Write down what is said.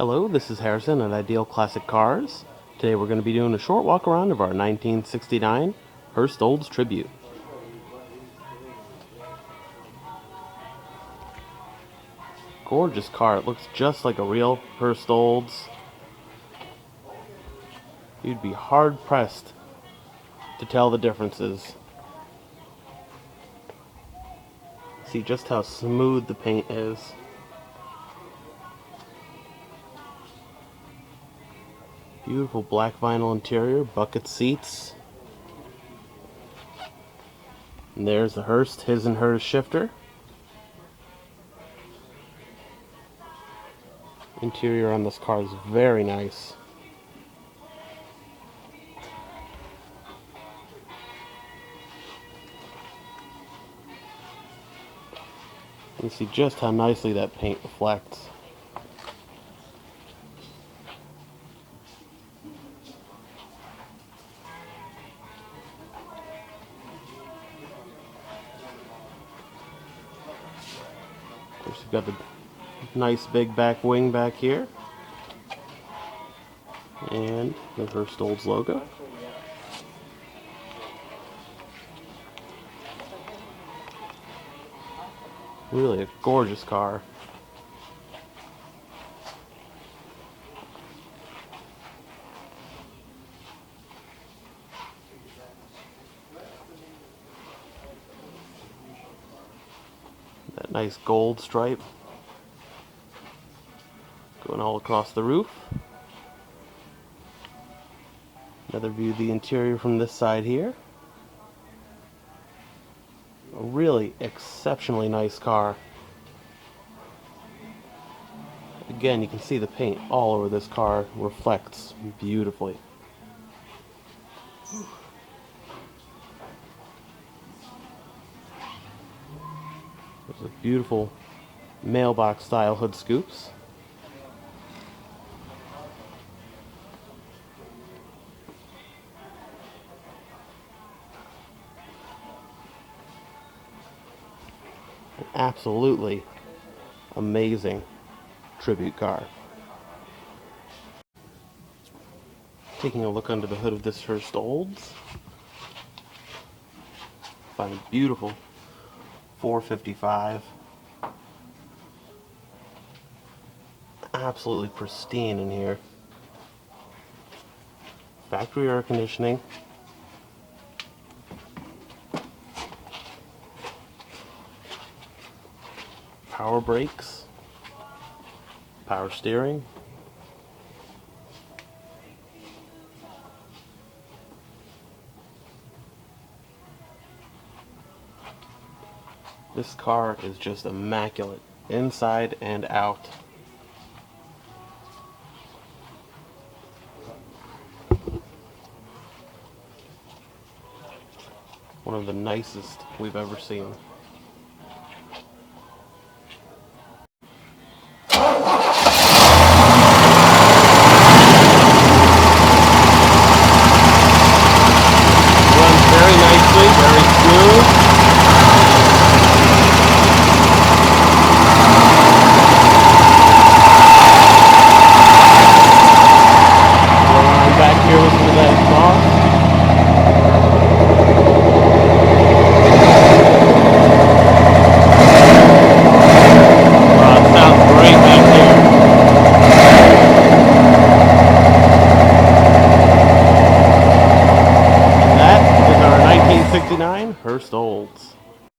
Hello, this is Harrison at Ideal Classic Cars. Today we're going to be doing a short walk around of our 1969 Hurst Olds Tribute. Gorgeous car. It looks just like a real Hurst Olds. You'd be hard pressed to tell the differences. See just how smooth the paint is. Beautiful black vinyl interior, bucket seats. And there's the Hurst, his and hers shifter. Interior on this car is very nice. You can see just how nicely that paint reflects. Of course, you've got the nice big back wing back here. And the Hurst Olds logo. Really a gorgeous car. That nice gold stripe going all across the roof. Another view of the interior from this side here. A really exceptionally nice car. Again, you can see the paint all over this car reflects beautifully. There's a beautiful mailbox style hood scoops. An absolutely amazing tribute car. Taking a look under the hood of this Hurst Olds, find a beautiful 455. Absolutely pristine in here. Factory air conditioning. Power brakes. Power steering. This car is just immaculate, inside and out. One of the nicest we've ever seen. Runs very nicely, very smooth. Back here, listen to that exhaust. It sounds great back here. And that is our 1969 Hurst Olds.